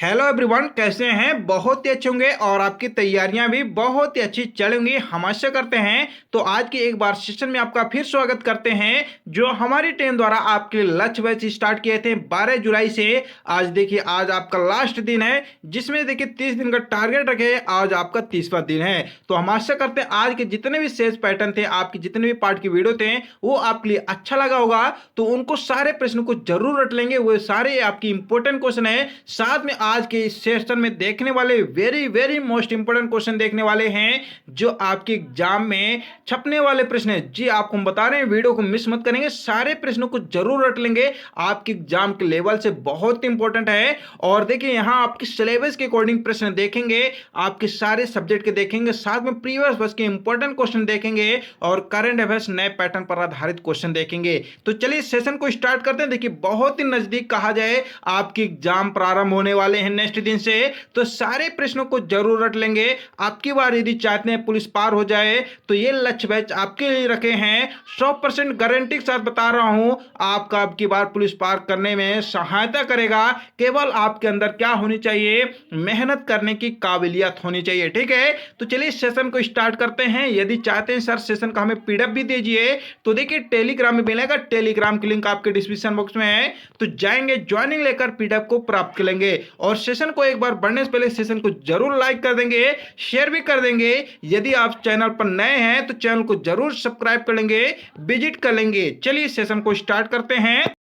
Hello everyone, कैसे हैं? बहुत ही अच्छे होंगे और आपकी तैयारियां भी बहुत ही अच्छी चलेंगी, हम आशा करते हैं। तो आज के एक बार सेशन में आपका फिर स्वागत करते हैं, जो हमारी टीम द्वारा आपके लिए लक्ष्य बैच स्टार्ट किए थे 12 जुलाई से। आज देखिए, आज आपका लास्ट दिन है, जिसमें देखिए 30 दिन का टारगेट रखे। आज आपका 30वां दिन है। तो हम आशा करते हैं आज के जितने भी सेज पैटर्न थे, आपके जितने भी पार्ट की वीडियो थे, वो आपके लिए अच्छा लगा होगा। तो उनको सारे प्रश्नों को जरूर रट लेंगे, वो सारे आपकी इंपॉर्टेंट क्वेश्चन है। साथ में आज के इस सेशन में देखने वाले very very most important question देखने वाले हैं, जो आपके एग्जाम में छपने वाले प्रश्न है। जी आपको हम बता रहे हैं, वीडियो को मिस मत करेंगे, सारे प्रश्नों को जरूर रट लेंगे। आपके एग्जाम के लेवल से बहुत इंपॉर्टेंट है। और देखिए, यहां आपके सिलेबस के अकॉर्डिंग प्रश्न देखेंगे, आपके सारे सब्जेक्ट के देखेंगे, साथ में प्रीवियस वर्ष के इंपॉर्टेंट क्वेश्चन देखेंगे और करंट अफेयर्स नए पैटर्न पर आधारित क्वेश्चन देखेंगे। तो चलिए सेशन को स्टार्ट करते हैं। देखिए, बहुत ही नजदीक कहा जाए आपके एग्जाम प्रारंभ होने वाले हैं नेक्स्ट दिन से, तो सारे प्रश्नों को जरूर रट लेंगे। आपकी बार यदि चाहते हैं पुलिस पार हो जाए, तो ये लक्ष्य बैच आपके लिए रखे हैं। 100% गारंटी के साथ बता रहा हूं, आपका आपकी बार पुलिस पार करने में सहायता करेगा। केवल आपके अंदर क्या होनी चाहिए? मेहनत करने की काबिलियत होनी चाहिए। ठीक है, तो चलिए सेशन को स्टार्ट करते हैं। यदि चाहते हैं सर सेशन का हमें पीडीएफ भी दीजिए, तो देखिए टेलीग्राम में मिलेगा। टेलीग्राम की लिंक आपके डिस्क्रिप्शन बॉक्स में है, तो जाएंगे, ज्वाइनिंग लेकर पीडीएफ को प्राप्त कर लेंगे। और सेशन को एक बार बढ़ने से पहले सेशन को जरूर लाइक कर देंगे, शेयर भी कर देंगे। यदि आप चैनल पर नए हैं तो चैनल को जरूर सब्सक्राइब कर लेंगे, विजिट कर लेंगे। चलिए सेशन को स्टार्ट करते हैं।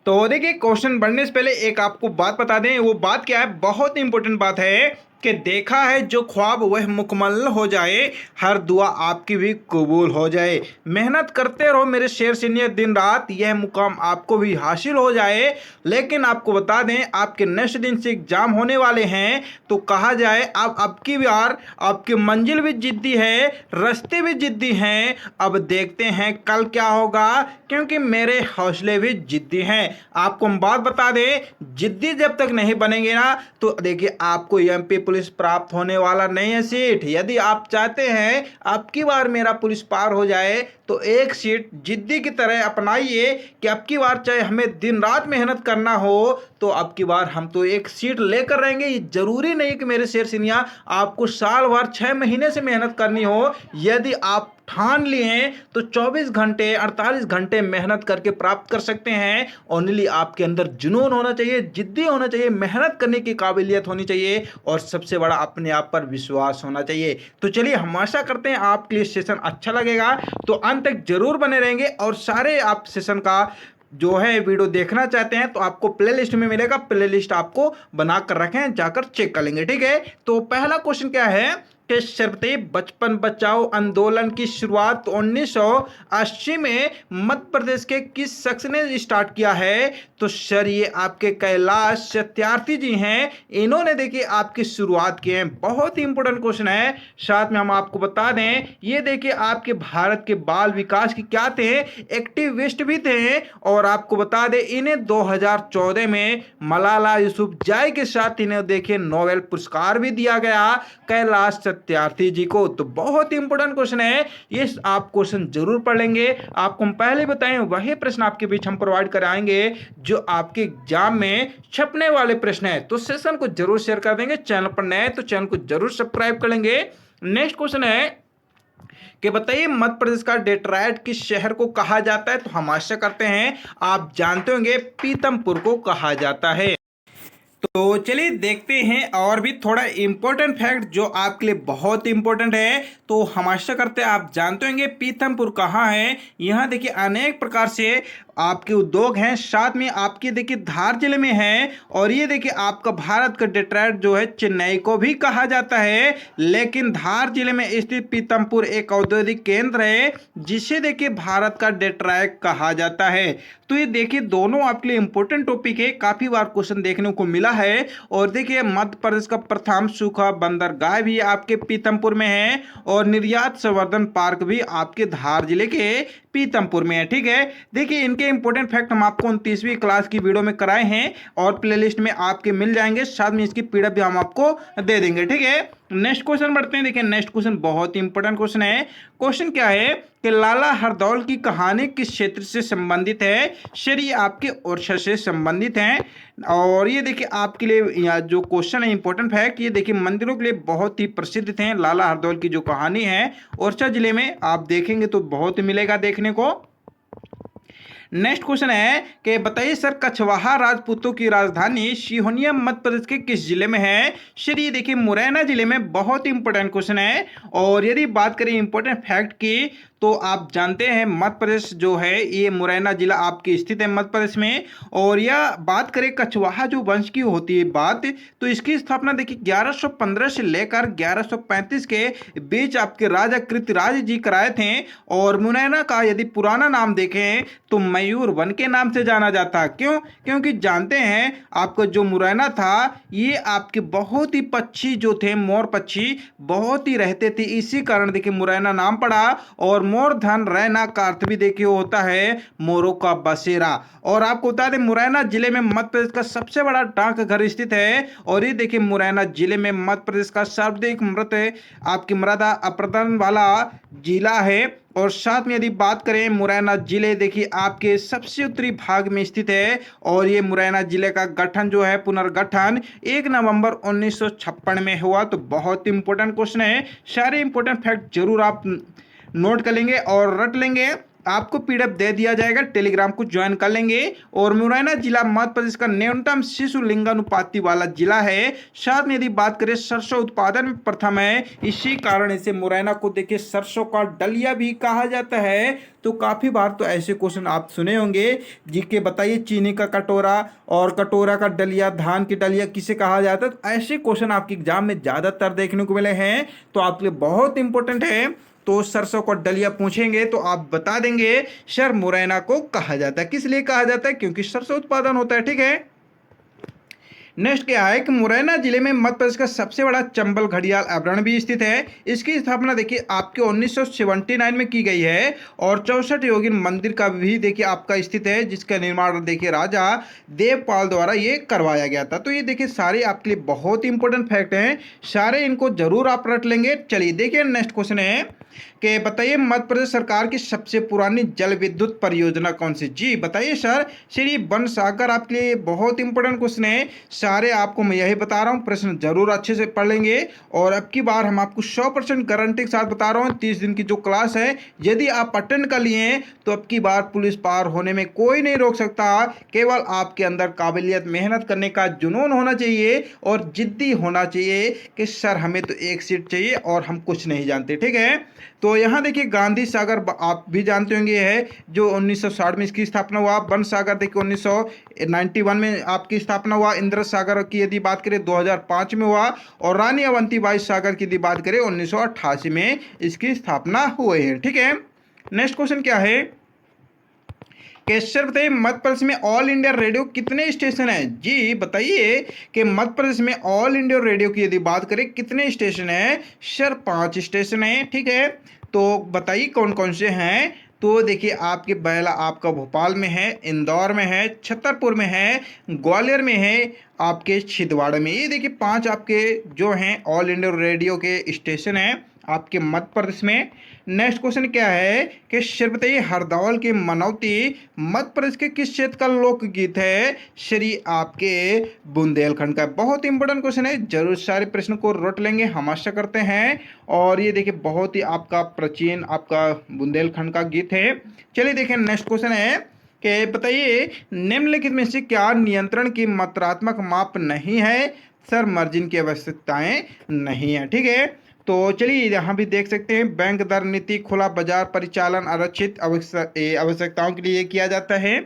तो देखिए, क्वेश्चन बढ़ने से पहले एक आपको बात बता दें। वो बात क्या है? बहुत इंपॉर्टेंट बात है कि देखा है जो ख्वाब वह मुकम्मल हो जाए, हर दुआ आपकी भी कबूल हो जाए। मेहनत करते रहो मेरे शेर सीनियर दिन रात, यह मुकाम आपको भी हासिल हो जाए। लेकिन आपको बता दें, आपके नेक्स्ट दिन से एग्जाम होने वाले हैं, तो कहा जाए अब आपकी बार आपकी मंजिल भी जिद्दी है, रास्ते भी जिद्दी हैं। अब देखते हैं कल क्या होगा, क्योंकि मेरे हौसले भी जिद्दी हैं। आपको हम बात बता दें, जिद्दी जब तक नहीं बनेंगे ना, तो देखिए आपको एमपी पुलिस प्राप्त होने वाला नहीं है सीट। यदि आप चाहते हैं आपकी बार मेरा पुलिस पार हो जाए, तो एक सीट जिद्दी की तरह अपनाइए कि अब की बार चाहे हमें दिन रात मेहनत करना हो, तो अब की बार हम तो एक सीट लेकर रहेंगे। ये जरूरी नहीं कि मेरे शेर सिनिया आपको साल भर 6 महीने से मेहनत करनी हो। यदि आप ठान लिए तो 24 घंटे 48 घंटे मेहनत करके प्राप्त कर सकते हैं। ओनली आपके अंदर जुनून होना चाहिए, जिद्दी होना चाहिए, मेहनत करने की काबिलियत होनी चाहिए, और सबसे बड़ा अपने आप पर विश्वास होना चाहिए। तो चलिए, हम आशा करते हैं आपके लिए सेशन अच्छा लगेगा, तो अंत तक जरूर बने रहेंगे। और सारे आप सेशन का जो है वीडियो देखना चाहते हैं, तो आपको प्लेलिस्ट में मिलेगा, प्लेलिस्ट आपको बनाकर रखें, जाकर चेक कर लेंगे। ठीक है, तो पहला क्वेश्चन क्या है कि शर्ते बचपन बचाओ आंदोलन की शुरुआत 1980 में मध्य प्रदेश के किस शख्स ने स्टार्ट किया है? तो सर, ये आपके कैलाश सत्यार्थी जी हैं। इन्होंने देखिए आपकी शुरुआत की है। बहुत ही इंपॉर्टेंट क्वेश्चन है। साथ में हम आपको बता दें, ये देखिए आपके भारत के बाल विकास की क्या थे, एक्टिविस्ट भी थे। और आपको बता दें, इन्हें 2014 में मलाला यूसुफजई के साथ इन्हें देखिए नोबेल पुरस्कार भी दिया गया, कैलाश सत्यार्थी जी को। तो बहुत ही इंपॉर्टेंट क्वेश्चन है, ये आप क्वेश्चन जरूर पढ़ लेंगे। आपको हम पहले बताएं, वही प्रश्न आपके बीच हम प्रोवाइड कराएंगे जो आपके एग्जाम में छपने वाले प्रश्न है। तो सेशन को जरूर शेयर कर देंगे। चैनल पर नए तो चैनल को जरूर सब्सक्राइब कर लेंगे। नेक्स्ट क्वेश्चन है कि बताइए, मध्य प्रदेश का डेट्रायट किस शहर को कहा जाता है? तो हम आशा करते हैं आप जानते होंगे, पीतमपुर को कहा जाता है। तो चलिए देखते हैं और भी थोड़ा इंपॉर्टेंट फैक्ट जो आपके लिए बहुत इंपॉर्टेंट है। तो हम आशा करते हैं आप जानते होंगे पीथमपुर कहाँ है। यहाँ देखिए अनेक प्रकार से आपके उद्योग हैं, साथ में आपके देखिए धार जिले में है। और ये देखिए आपका भारत का डेट्रायट जो है चेन्नई को भी कहा जाता है, लेकिन धार जिले में स्थित पीतमपुर एक औद्योगिक केंद्र है, जिसे देखिए भारत का डेट्रायट कहा जाता है। तो ये देखिए दोनों आपके लिए इंपॉर्टेंट टॉपिक है, काफी बार क्वेश्चन देखने को मिला है। और देखिए मध्य प्रदेश का प्रथम सूखा बंदरगाह भी आपके पीतमपुर में है, और निर्यात संवर्धन पार्क भी आपके धार जिले के पीतमपुर में है। ठीक है, देखिए इनके इंपॉर्टेंट फैक्ट हम आपको 29वीं क्लास की वीडियो में कराए हैं, और प्लेलिस्ट में आपके मिल जाएंगे। साथ में इसकी पीडीएफ भी हम आपको दे देंगे। ठीक है, नेक्स्ट क्वेश्चन बढ़ते हैं। देखिए नेक्स्ट क्वेश्चन बहुत ही इंपॉर्टेंट क्वेश्चन है। क्वेश्चन क्या है कि लाला हरदौल की कहानी किस क्षेत्र से संबंधित है? सर ये आपके ओरछा से संबंधित है। और ये देखिए आपके लिए यहाँ जो क्वेश्चन है इंपॉर्टेंट फैक्ट, ये देखिए मंदिरों के लिए बहुत ही प्रसिद्ध थे। लाला हरदौल की जो कहानी है ओरछा जिले में आप देखेंगे तो बहुत मिलेगा देखने को। नेक्स्ट क्वेश्चन है कि बताइए सर कछवाहा राजपूतों की राजधानी सिहोनिया मध्य प्रदेश के किस जिले में है? सर ये देखिए मुरैना जिले में। बहुत ही इंपॉर्टेंट क्वेश्चन है। और यदि बात करें इंपॉर्टेंट फैक्ट की तो आप जानते हैं मध्य प्रदेश जो है ये मुरैना जिला आपकी स्थित है मध्य प्रदेश में। और यह बात करें कछवाहा जो वंश की होती है बात, तो इसकी स्थापना देखिए 1115 से लेकर 1135 के बीच आपके राजा कृतराज जी कराए थे। और मुरैना का यदि पुराना नाम देखें तो मयूर वन के नाम से जाना जाता। क्यों? क्योंकि जानते हैं आपका जो मुरैना था ये आपके बहुत ही पक्षी जो थे मोर पक्षी बहुत ही रहते थे, इसी कारण देखिए मुरैना नाम पड़ा। और मोर धन रैना का अर्थ भी देखिए होता है मोरों का बसेरा। और आपको बता दें मुरैना जिले में मध्य प्रदेश का सबसे बड़ा डाकघर स्थित है। और ये देखिए मुरैना जिले में मध्य प्रदेश का सर्वाधिक मृत आपकी मृदा अपरदन वाला जिला है। और साथ में यदि बात करें मुरैना जिले देखिए आपके सबसे उत्तरी भाग में स्थित है। और ये मुरैना जिले का गठन जो है पुनर्गठन 1 नवंबर 1956 में हुआ। तो बहुत इंपॉर्टेंट क्वेश्चन है। सारे इंपॉर्टेंट फैक्ट जरूर आप नोट कर लेंगे और रट लेंगे। आपको पीडीएफ दे दिया जाएगा, टेलीग्राम को ज्वाइन कर लेंगे। और मुरैना जिला मध्य प्रदेश का न्यूनतम शिशु लिंगानुपाति वाला जिला है। साथ में यदि बात करें सरसों उत्पादन में प्रथम है, इसी कारण इसे मुरैना को देखिए सरसों का डलिया भी कहा जाता है। तो काफी बार तो ऐसे क्वेश्चन आप सुने होंगे जी के बताइए चीनी का कटोरा और कटोरा का डलिया, धान की डलिया किसे कहा जाता है? तो ऐसे क्वेश्चन आपके एग्जाम में ज्यादातर देखने को मिले हैं। तो आपके लिए बहुत इंपॉर्टेंट है। तो सरसों को डलिया पूछेंगे तो आप बता देंगे सर मुरैना को कहा जाता है। किस लिए कहा जाता है? क्योंकि सरसों उत्पादन होता है। ठीक है। नेक्स्ट क्या है कि मुरैना जिले में मध्य प्रदेश का सबसे बड़ा चंबल घड़ियाल अभ्यारण्य भी स्थित है। इसकी स्थापना देखिए आपके 1979 में की गई है। और 64 योगिन मंदिर का भी देखिए आपका स्थित है, जिसका निर्माण देखिए राजा देवपाल द्वारा ये करवाया गया था। तो ये देखिए सारे आपके लिए बहुत ही इंपॉर्टेंट फैक्ट हैं, सारे इनको जरूर आप रट लेंगे। चलिए देखिए नेक्स्ट क्वेश्चन है कि बताइए मध्य प्रदेश सरकार की सबसे पुरानी जल विद्युत परियोजना कौन सी? जी बताइए सर। श्री बन सागर आपके लिए बहुत इंपॉर्टेंट क्वेश्चन है। सारे आपको मैं यही बता रहा हूँ, प्रश्न जरूर अच्छे से पढ़ लेंगे। और अब की बार हम आपको 100% गारंटी के साथ बता रहा हूँ 30 दिन की जो क्लास है यदि आप अटेंड कर लिए तो अब की बार पुलिस पार होने में कोई नहीं रोक सकता। केवल आपके अंदर काबिलियत, मेहनत करने का जुनून होना चाहिए और जिद्दी होना चाहिए कि सर हमें तो एक सीट चाहिए और हम कुछ नहीं जानते। ठीक है। तो यहाँ देखिए गांधी सागर आप भी जानते होंगे है जो 1960 में इसकी स्थापना हुआ। बन सागर देखिए 1991 में आपकी स्थापना हुआ। इंद्र सागर की यदि बात करें 2005 में हुआ। और रानी अवंतीबाई सागर की यदि बात करें 1988 में इसकी स्थापना हुई है। ठीक है। नेक्स्ट क्वेश्चन क्या है कि सर बताइए मध्य प्रदेश में ऑल इंडिया रेडियो कितने स्टेशन है? जी बताइए कि मध्य प्रदेश में ऑल इंडिया रेडियो की यदि बात करें कितने स्टेशन है? सर 5 स्टेशन है। ठीक है। तो बताइए कौन कौन से हैं? तो देखिए आपके पहला आपका भोपाल में है, इंदौर में है, छतरपुर में है, ग्वालियर में है, आपके छिंदवाड़ा में। ये देखिए 5 आपके जो हैं ऑल इंडिया रेडियो के स्टेशन हैं आपके मध्य प्रदेश में। नेक्स्ट क्वेश्चन क्या है कि सर बताइए हरदौल की मनौती मध्य प्रदेश के किस क्षेत्र का लोकगीत है? श्री आपके बुंदेलखंड का। बहुत इंपॉर्टेंट क्वेश्चन है, जरूर सारे प्रश्न को रट लेंगे, हम आशा करते हैं। और ये देखिए बहुत ही आपका प्राचीन आपका बुंदेलखंड का गीत है। चलिए देखिए नेक्स्ट क्वेश्चन है कि बताइए निम्नलिखित में से क्या नियंत्रण की मात्रात्मक माप नहीं है? सर मार्जिन की आवश्यकताएं नहीं है। ठीक है। तो चलिए यहाँ भी देख सकते हैं बैंक दर नीति, खुला बाजार परिचालन, आरक्षित आवश्यकताओं के लिए किया जाता है।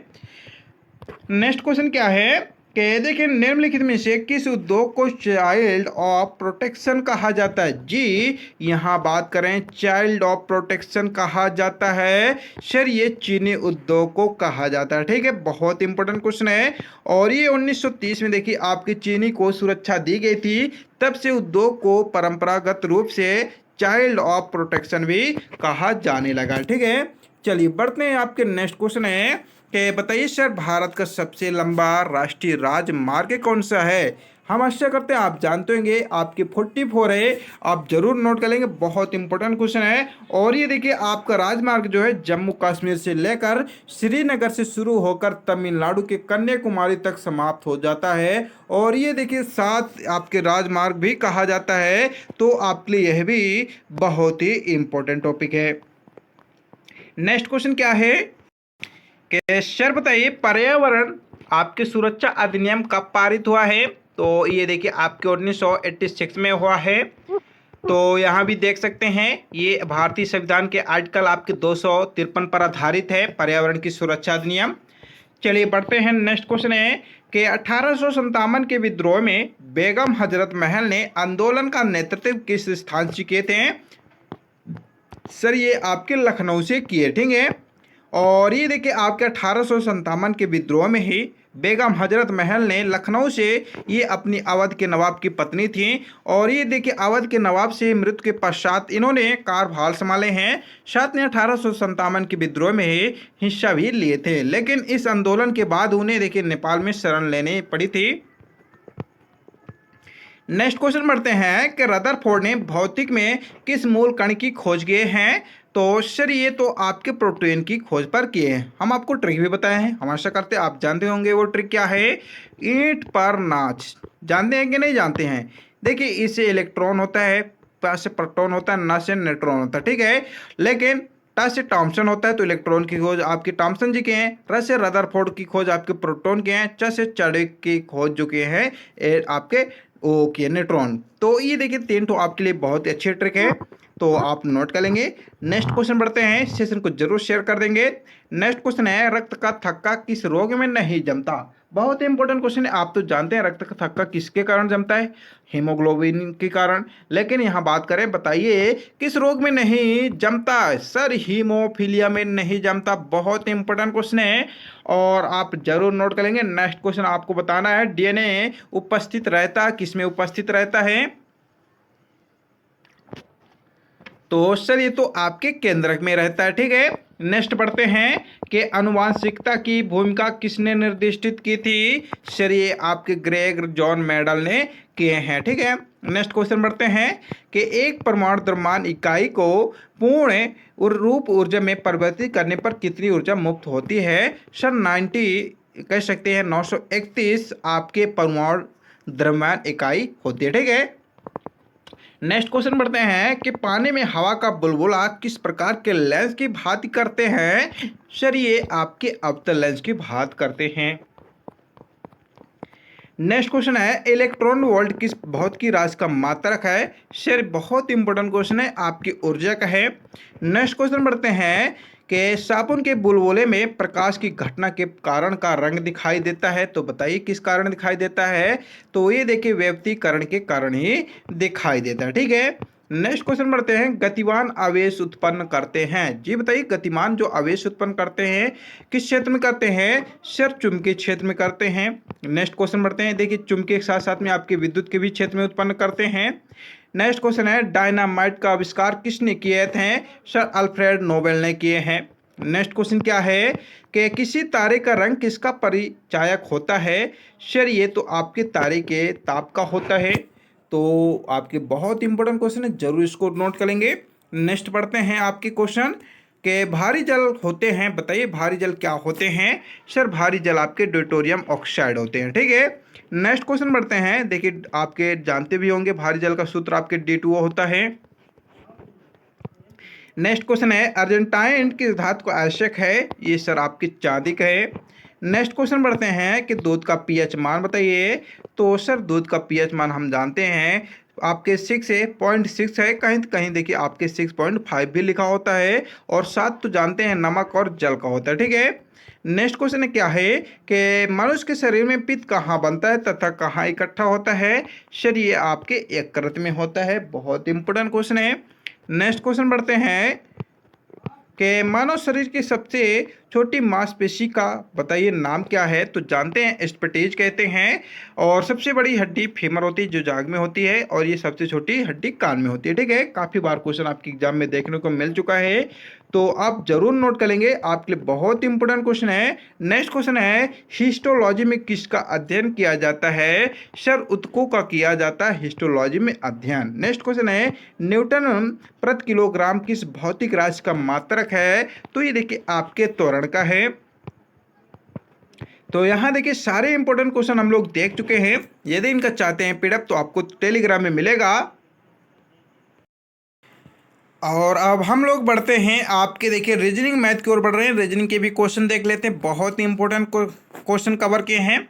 नेक्स्ट क्वेश्चन क्या है कि देखिए निम्नलिखित में से किस उद्योग को चाइल्ड ऑफ प्रोटेक्शन कहा जाता है? जी यहाँ बात करें चाइल्ड ऑफ प्रोटेक्शन कहा जाता है सर ये चीनी उद्योग को कहा जाता है। ठीक है। बहुत इंपॉर्टेंट क्वेश्चन है। और ये 1930 में देखिए आपकी चीनी को सुरक्षा दी गई थी, तब से उद्योग को परंपरागत रूप से चाइल्ड ऑफ प्रोटेक्शन भी कहा जाने लगा। ठीक है। चलिए बढ़ते हैं, आपके नेक्स्ट क्वेश्चन है कि बताइए सर भारत का सबसे लंबा राष्ट्रीय राजमार्ग कौन सा है। हम आशा करते हैं आप जानते होंगे, आपके 44 है, आप जरूर नोट कर लेंगे, बहुत इंपॉर्टेंट क्वेश्चन है। और ये देखिए आपका राजमार्ग जो है जम्मू कश्मीर से लेकर श्रीनगर से शुरू होकर तमिलनाडु के कन्याकुमारी तक समाप्त हो जाता है। और ये देखिए सात आपके राजमार्ग भी कहा जाता है, तो आपके लिए यह भी बहुत ही इंपॉर्टेंट टॉपिक है। नेक्स्ट क्वेश्चन क्या है कि सर बताइए पर्यावरण आपके सुरक्षा अधिनियम कब पारित हुआ है। तो ये देखिए आपके 1986 में हुआ है। तो यहाँ भी देख सकते हैं ये भारतीय संविधान के आर्टिकल आपके 253 पर आधारित है पर्यावरण की सुरक्षा अधिनियम। चलिए बढ़ते हैं। नेक्स्ट क्वेश्चन है कि 1857 के विद्रोह में बेगम हजरत महल ने आंदोलन का नेतृत्व किस स्थान से किए थे। सर ये आपके लखनऊ से किए, ठीक है। और ये देखिए आपके 1857 के विद्रोह में ही बेगम हजरत महल ने लखनऊ से, ये अपनी अवध के नवाब की पत्नी थी, और ये देखिए अवध के नवाब से मृत्यु के पश्चात इन्होंने कार्यभार संभाले हैं। साथ में 1857 के विद्रोह में ही हिस्सा भी लिए थे, लेकिन इस आंदोलन के बाद उन्हें देखिए नेपाल में शरण लेनी पड़ी थी। नेक्स्ट क्वेश्चन बढ़ते हैं कि रदरफोर्ड ने भौतिक में किस मूल कण की खोज किए हैं। तो सर ये तो आपके प्रोटॉन की खोज पर किए हैं। हम आपको ट्रिक भी बताए हैं, हम आशा करते हैं आप जानते होंगे। वो ट्रिक क्या है, ईंट पर नाच, जानते हैं कि नहीं जानते हैं। देखिए इससे इलेक्ट्रॉन होता है, प से प्रोटॉन होता है, न से न्यूट्रॉन होता है, ठीक है। लेकिन ट से टॉमसन होता है, तो इलेक्ट्रॉन की खोज आपकी टॉमसन जी के हैं। र से रदरफोर्ड की खोज आपके प्रोटॉन के हैं। च से चार्ल्स की खोज जो के हैं आपके ओके न्यूट्रॉन। तो ये देखिए 3 तो आपके लिए बहुत ही अच्छी ट्रिक है, तो आप नोट कर लेंगे। नेक्स्ट क्वेश्चन बढ़ते हैं, सेशन को जरूर शेयर कर देंगे। नेक्स्ट क्वेश्चन है रक्त का थक्का किस रोग में नहीं जमता। बहुत ही इंपॉर्टेंट क्वेश्चन है। आप तो जानते हैं रक्त का थक्का किसके कारण जमता है, हीमोग्लोबिन के कारण। लेकिन यहाँ बात करें, बताइए किस रोग में नहीं जमता। सर हीमोफीलिया में नहीं जमता। बहुत इंपॉर्टेंट क्वेश्चन है और आप जरूर नोट करेंगे। नेक्स्ट क्वेश्चन आपको बताना है डीएनए उपस्थित रहता किस में उपस्थित रहता है। तो सर ये तो आपके केंद्रक में रहता है, ठीक है। नेक्स्ट बढ़ते हैं कि आनुवांशिकता की भूमिका किसने निर्दिष्टित की थी। सर ये आपके ग्रेग जॉन मेडल ने किए हैं, ठीक है। नेक्स्ट क्वेश्चन बढ़ते हैं कि एक परमाणु द्रव्यमान इकाई को पूर्ण रूप ऊर्जा में परिवर्तित करने पर कितनी ऊर्जा मुक्त होती है। सर 90 कह सकते हैं 931 आपके परमाणु द्रव्यमान इकाई होती है, ठीक है। नेक्स्ट क्वेश्चन बढ़ते हैं कि पानी में हवा का बुलबुला किस प्रकार के लेंस की भांति करते हैं। सर ये आपके अवतल लेंस की भांति करते हैं। नेक्स्ट क्वेश्चन है इलेक्ट्रॉन वोल्ट किस भौतिक की राशि का मात्रक है। सर बहुत इंपॉर्टेंट क्वेश्चन है, आपकी ऊर्जा का है। नेक्स्ट क्वेश्चन बढ़ते हैं कि साबुन के बुलबुले में प्रकाश की घटना के कारण का रंग दिखाई देता है। तो बताइए किस कारण दिखाई देता है। तो ये देखिए व्यक्तीकरण के कारण ही दिखाई देता है, ठीक है। नेक्स्ट क्वेश्चन बढ़ते हैं गतिमान आवेश उत्पन्न करते हैं। जी बताइए गतिमान जो आवेश उत्पन्न करते हैं किस क्षेत्र में करते हैं। सर चुंबकीय क्षेत्र में करते हैं। नेक्स्ट क्वेश्चन बढ़ते हैं, देखिए चुंबकीय के साथ साथ में आपके विद्युत के भी क्षेत्र में उत्पन्न करते हैं। नेक्स्ट क्वेश्चन है डायनामाइट का आविष्कार किसने किए थे। सर अल्फ्रेड नोबेल ने किए हैं। नेक्स्ट क्वेश्चन क्या है कि किसी तारे का रंग किसका परिचायक होता है। सर ये तो आपके तारे के ताप का होता है। तो आपके बहुत इंपॉर्टेंट क्वेश्चन है, जरूर इसको नोट करेंगे। नेक्स्ट पढ़ते हैं आपके क्वेश्चन के भारी जल होते हैं। बताइए भारी जल क्या होते हैं। सर भारी जल आपके ड्यूटेरियम ऑक्साइड होते हैं, ठीक है। नेक्स्ट क्वेश्चन बढ़ते हैं, देखिए आपके जानते भी होंगे भारी जल का सूत्र आपके D2O होता है। नेक्स्ट क्वेश्चन है अर्जेंटाइन किस धातु को आवश्यक है। ये सर आपकी चांदी का है। नेक्स्ट क्वेश्चन बढ़ते हैं कि दूध का पीएच मान बताइए। तो सर दूध का पीएच मान हम जानते हैं आपके 6.6 है, कहीं कहीं देखिए आपके 6.5 भी लिखा होता है, और 7 तो जानते हैं नमक और जल का होता है, ठीक है। नेक्स्ट क्वेश्चन क्या है कि मनुष्य के शरीर में पित्त कहाँ बनता है तथा कहाँ इकट्ठा होता है। सर ये आपके यकृत में होता है। बहुत इंपॉर्टेंट क्वेश्चन है। नेक्स्ट क्वेश्चन बढ़ते हैं कि मानव शरीर की सबसे छोटी मांसपेशी का बताइए नाम क्या है? तो जानते हैं, स्पटेज कहते हैं। और सबसे बड़ी हड्डी फीमर होती है जो जांघ में होती है, और ये सबसे छोटी हड्डी कान में होती है। ठीक है, काफ़ी बार क्वेश्चन आपके एग्जाम में देखने को मिल चुका है, तो आप जरूर नोट कर लेंगे, आपके लिए बहुत इंपॉर्टेंट क्वेश्चन है। नेक्स्ट क्वेश्चन है, हिस्टोलॉजी में किसका अध्ययन किया जाता है? सर ऊतकों का किया जाता है हिस्टोलॉजी में अध्ययन। नेक्स्ट क्वेश्चन है, न्यूटन प्रति किलोग्राम किस भौतिक राशि का मात्रक है? तो ये देखिए आपके त्वरण का है। तो यहाँ देखिए सारे इंपॉर्टेंट क्वेश्चन हम लोग देख चुके हैं। यदि इनका चाहते हैं पीडीएफ तो आपको टेलीग्राम में मिलेगा। और अब हम लोग बढ़ते हैं आपके देखिए रीजनिंग मैथ की ओर बढ़ रहे हैं। रीजनिंग के भी क्वेश्चन देख लेते हैं, बहुत ही इंपॉर्टेंट क्वेश्चन कवर किए हैं।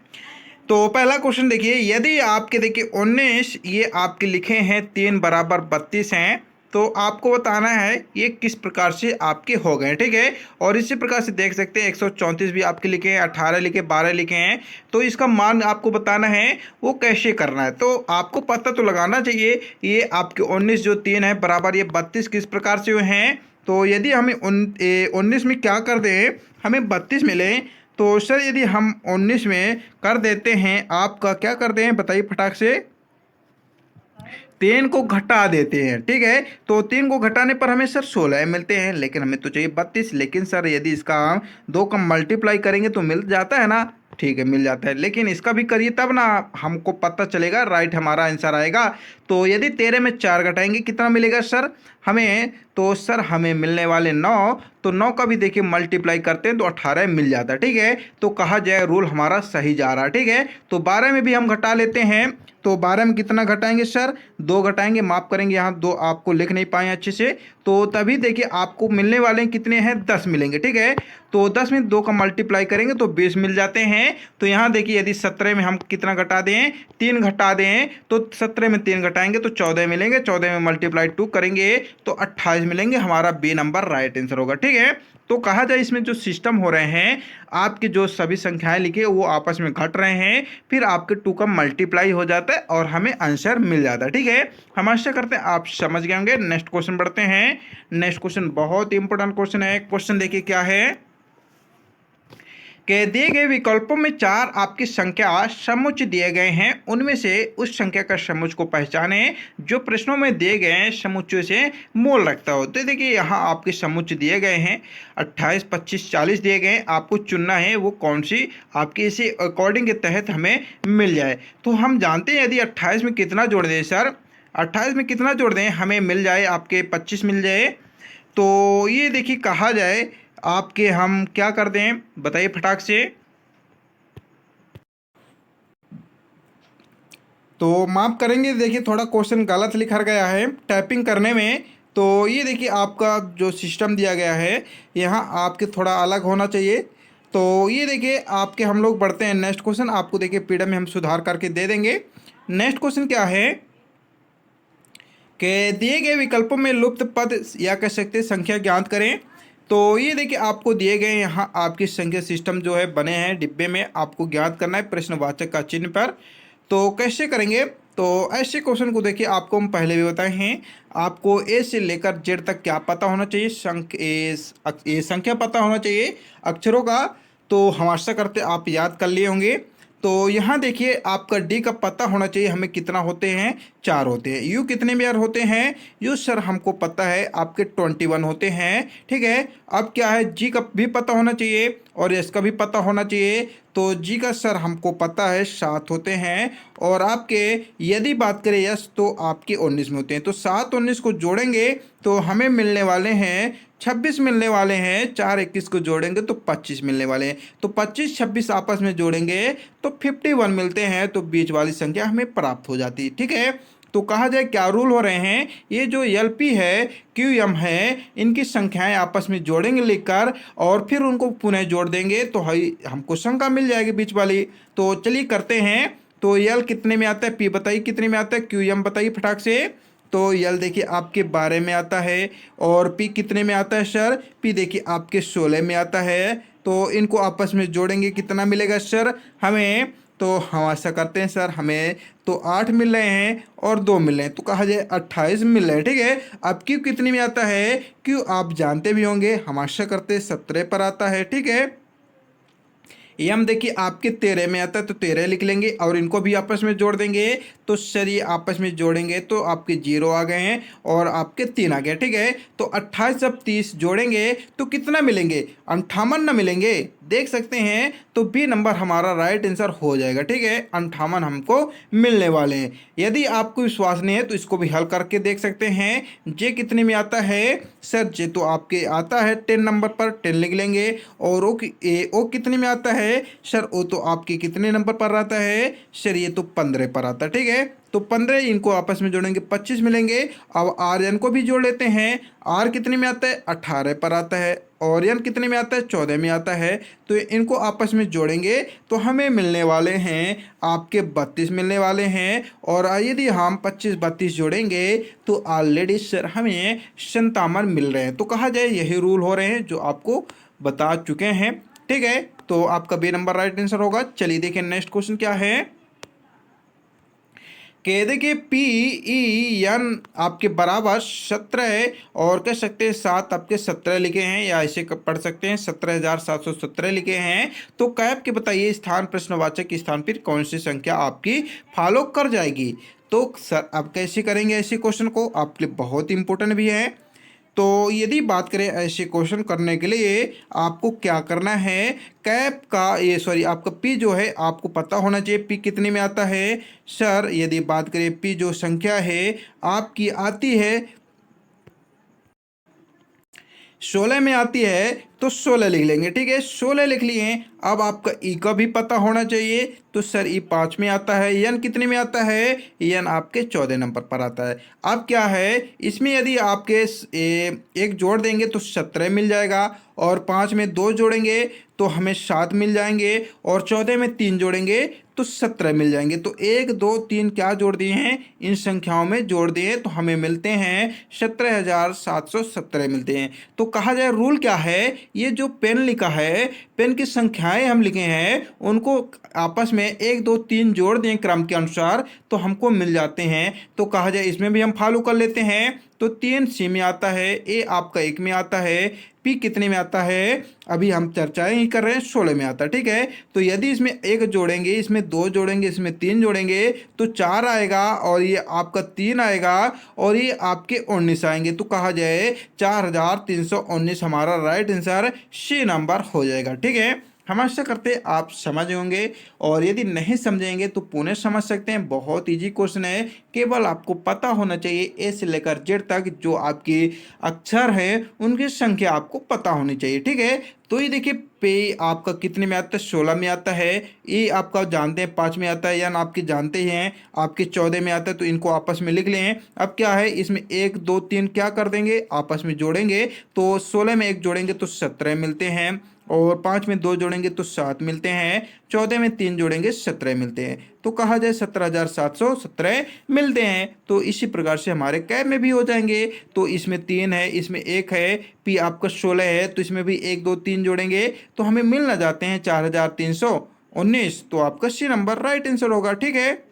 तो पहला क्वेश्चन देखिए, यदि आपके देखिए 19 ये आपके लिखे हैं 3 बराबर 32 हैं, तो आपको बताना है ये किस प्रकार से आपके हो गए। ठीक है, और इसी प्रकार से देख सकते हैं 134 भी आपके लिखे हैं, 18 लिखे, 12 लिखे हैं, तो इसका मान आपको बताना है वो कैसे करना है। तो आपको पता तो लगाना चाहिए, ये आपके 19 जो 3 है बराबर ये 32 किस प्रकार से हुए हैं। तो यदि हमें 19 में क्या कर दें, हमें 32 मिले, तो सर यदि हम 19 में कर देते हैं, आपका क्या कर दें बताइए फटाक से, 3 को घटा देते हैं। ठीक है, तो 3 को घटाने पर हमें सर 16 मिलते हैं, लेकिन हमें तो चाहिए 32। लेकिन सर यदि इसका हम 2 का मल्टीप्लाई करेंगे तो मिल जाता है ना। ठीक है, मिल जाता है, लेकिन इसका भी करिए तब ना हमको पता चलेगा, राइट हमारा आंसर आएगा। तो यदि 13 में 4 घटाएंगे कितना मिलेगा सर हमें? तो सर हमें मिलने वाले 9, तो 9 का भी देखिए मल्टीप्लाई करते हैं तो 18 मिल जाता है। ठीक है, तो कहा जाए रूल हमारा सही जा रहा है। ठीक है, तो 12 में भी हम घटा लेते हैं, तो 12 में कितना घटाएंगे सर? 2 घटाएंगे, माफ़ करेंगे, यहाँ 2 आपको लिख नहीं पाए अच्छे से, तो तभी देखिए आपको मिलने वाले कितने हैं? 10 मिलेंगे। ठीक है, तो 10 में 2 का मल्टीप्लाई करेंगे तो 20 मिल जाते हैं। तो यहाँ देखिए यदि 17 में हम कितना घटा दें? 3 घटा दें, तो 17 में 3 घटाएंगे तो 14 मिलेंगे, 14 में मल्टीप्लाई 2 करेंगे तो 28 मिलेंगे। हमारा बी नंबर राइट आंसर होगा। ठीक है, तो कहा जाए इसमें जो सिस्टम हो रहे हैं, आपके जो सभी संख्याएं लिखे वो आपस में घट रहे हैं, फिर आपके 2 का मल्टीप्लाई हो जाता है और हमें आंसर मिल जाता है। ठीक है, हम आशा करते हैं आप समझ गए होंगे। नेक्स्ट क्वेश्चन बढ़ते हैं। नेक्स्ट क्वेश्चन बहुत इंपॉर्टेंट क्वेश्चन है। क्वेश्चन देखिए क्या है कि दिए गए विकल्पों में 4 आपकी संख्या समुच्चय दिए गए हैं, उनमें से उस संख्या का समुच्चय को पहचानें जो प्रश्नों में दिए गए समुच्चय से मोल रखता हो। तो देखिए यहाँ आपके समुच्चय दिए गए हैं 28, 25, 40 दिए गए हैं, आपको चुनना है वो कौन सी आपके इसी अकॉर्डिंग के तहत हमें मिल जाए। तो हम जानते हैं यदि 28 में कितना जोड़ दें सर, 28 में कितना जोड़ दें हमें मिल जाए आपके 25 मिल जाए। तो ये देखिए कहा जाए आपके हम क्या कर दें बताइए फटाक से। तो माफ़ करेंगे, देखिए थोड़ा क्वेश्चन गलत लिखा गया है टाइपिंग करने में। तो ये देखिए आपका जो सिस्टम दिया गया है यहाँ आपके थोड़ा अलग होना चाहिए। तो ये देखिए आपके हम लोग बढ़ते हैं नेक्स्ट क्वेश्चन। आपको देखिए पीडीएफ में हम सुधार करके दे देंगे। नेक्स्ट क्वेश्चन क्या है कि दिए गए विकल्पों में लुप्त पद या कह सकते संख्या ज्ञात करें। तो ये देखिए आपको दिए गए यहाँ आपकी संख्या सिस्टम जो है बने हैं डिब्बे में, आपको ज्ञात करना है प्रश्नवाचक का चिन्ह पर। तो कैसे करेंगे? तो ऐसे क्वेश्चन को देखिए आपको हम पहले भी बताए हैं, आपको ए से लेकर जेड तक क्या पता होना चाहिए? ये संख्या पता होना चाहिए अक्षरों का। तो हम आशा करते आप याद कर लिए होंगे। तो यहाँ देखिए आपका डी का पता होना चाहिए हमें कितना होते हैं? 4 होते हैं। यू कितने बार होते हैं? यू सर हमको पता है आपके 21 होते हैं। ठीक है, अब क्या है, जी का भी पता होना चाहिए और एस का भी पता होना चाहिए। तो जी का सर हमको पता है 7 होते हैं, और आपके यदि बात करें यस तो आपके 19 में होते हैं। तो 7 19 को जोड़ेंगे तो हमें मिलने वाले हैं 26 मिलने वाले हैं। 4 21 को जोड़ेंगे तो 25 मिलने वाले हैं। तो 25 26 आपस में जोड़ेंगे तो 51 मिलते हैं। तो बीच वाली संख्या हमें प्राप्त हो जाती है। ठीक है, तो कहा जाए क्या रूल हो रहे हैं, ये जो एलपी है क्यूएम है, इनकी संख्याएं आपस में जोड़ेंगे लिखकर और फिर उनको पुनः जोड़ देंगे तो हमको संख्या मिल जाएगी बीच वाली। तो चलिए करते हैं। तो एल कितने में आता है? पी बताइए कितने में आता है? क्यूएम बताइए फटाक से। तो एल देखिए आपके 12 में आता है, और पी कितने में आता है सर? पी देखिए आपके 16 में आता है। तो इनको आपस में जोड़ेंगे कितना मिलेगा सर हमें? तो हम ऐसा करते हैं सर, हमें तो 8 मिल रहे हैं और 2 मिल रहे हैं, तो कहा जाए 28 मिल रहे हैं। ठीक है, अब क्यू कितने में आता है, क्यू आप जानते भी होंगे, हम आशा करते हैं 17 पर आता है। ठीक है, यम देखिए आपके 13 में आता है, तो 13 लिख लेंगे और इनको भी आपस में जोड़ देंगे। तो सर ये आपस में जोड़ेंगे तो आपके 0 आ गए हैं और आपके 3 आ गए। ठीक है, तो 28 जब 30 जोड़ेंगे तो कितना मिलेंगे, 58 ना मिलेंगे, देख सकते हैं। तो बी नंबर हमारा राइट आंसर हो जाएगा। ठीक है, 58 हमको मिलने वाले हैं। यदि आपको विश्वास नहीं है तो इसको भी हल करके देख सकते हैं। जे कितने में आता है सर, जे तो आपके आता है 10 नंबर पर, 10 लिख लेंगे। और ओ कितने में आता है सर, ओ तो आपके कितने नंबर पर आता है सर, ये तो 15 पर आता है। ठीक है, तो 15 इनको आपस में जोड़ेंगे 25 मिलेंगे। अब आर एन को भी जोड़ लेते हैं। आर कितने में आता है, 18 पर आता है। और एन कितने में आता है, 14 में आता है। तो इनको आपस में जोड़ेंगे तो हमें मिलने वाले हैं आपके 32 मिलने वाले हैं। और यदि हम 25 32 जोड़ेंगे तो ऑलरेडी सर हमें 57 मिल रहे हैं। तो कहा जाए यही रूल हो रहे हैं जो आपको बता चुके हैं। ठीक है, तो आपका बी नंबर राइट आंसर होगा। चलिए देखिए नेक्स्ट क्वेश्चन क्या है। कह देखिए पी ई एन आपके बराबर 17 है और कह सकते हैं 7 आपके 17 लिखे हैं, या ऐसे पढ़ सकते हैं 17,717 लिखे हैं। तो कैप के बताइए स्थान प्रश्नवाचक के स्थान पर कौन सी संख्या आपकी फॉलो कर जाएगी। तो सर अब कैसे करेंगे ऐसे क्वेश्चन को, आपके लिए बहुत इंपॉर्टेंट भी है। तो यदि बात करें ऐसे क्वेश्चन करने के लिए आपको क्या करना है, कैप का ये सॉरी आपका पी जो है आपको पता होना चाहिए पी कितने में आता है। सर यदि बात करें पी जो संख्या है आपकी आती है 16 में आती है, तो 16 लिख लेंगे। ठीक है, 16 लिख लिए हैं। अब आपका ई का भी पता होना चाहिए। तो सर ई 5 में आता है। एन कितने में आता है, एन आपके 14 नंबर पर आता है। अब क्या है इसमें, यदि आपके एक जोड़ देंगे तो 17 मिल जाएगा, और 5 में 2 जोड़ेंगे तो हमें 7 मिल जाएंगे, और 14 में 3 जोड़ेंगे तो 17 मिल जाएंगे। तो 1 2 3 क्या जोड़ दिए हैं, इन संख्याओं में जोड़ दिए तो हमें मिलते हैं 17,717 मिलते हैं। तो कहा जाए रूल क्या है, ये जो पेन लिखा है, पेन की संख्याएं हम लिखे हैं उनको आपस में 1 2 3 जोड़ दें क्रम के अनुसार तो हमको मिल जाते हैं। तो कहा जाए इसमें भी हम फॉलो कर लेते हैं। तो 3 सी में आता है, ए आपका 1 में आता है, पी कितने में आता है, अभी हम चर्चाएं ही कर रहे हैं 16 में आता है। ठीक है, तो यदि इसमें 1 जोड़ेंगे, इसमें 2 जोड़ेंगे, इसमें 3 जोड़ेंगे तो 4 आएगा, और ये आपका 3 आएगा, और ये आपके 19 आएंगे। तो कहा जाए 4,319 हमारा राइट आंसर सी नंबर हो जाएगा। ठीक है, हम आशा करते हैं आप समझ होंगे, और यदि नहीं समझेंगे तो पुनः समझ सकते हैं। बहुत इजी क्वेश्चन है, केवल आपको पता होना चाहिए ए से लेकर जेड तक जो आपके अक्षर है उनकी संख्या आपको पता होनी चाहिए। ठीक है, तो ये देखिए पे आपका कितने में आता है, 16 में आता है। ये आपका जानते हैं 5 में आता है, या आपके जानते ही हैं आपके 14 में आता है। तो इनको आपस में लिख लें। अब क्या है इसमें 1 2 3 क्या कर देंगे, आपस में जोड़ेंगे। तो 16 में 1 जोड़ेंगे तो 17 मिलते हैं, और 5 में 2 जोड़ेंगे तो 7 मिलते हैं, 14 में 3 जोड़ेंगे 17 मिलते हैं। तो कहा जाए 17,717 मिलते हैं। तो इसी प्रकार से हमारे कैब में भी हो जाएंगे। तो इसमें 3 है, इसमें 1 है, पी आपका 16 है, तो इसमें भी 1 2 3 जोड़ेंगे तो हमें मिल ना जाते हैं 4,319। तो आपका सी नंबर राइट आंसर होगा। ठीक है,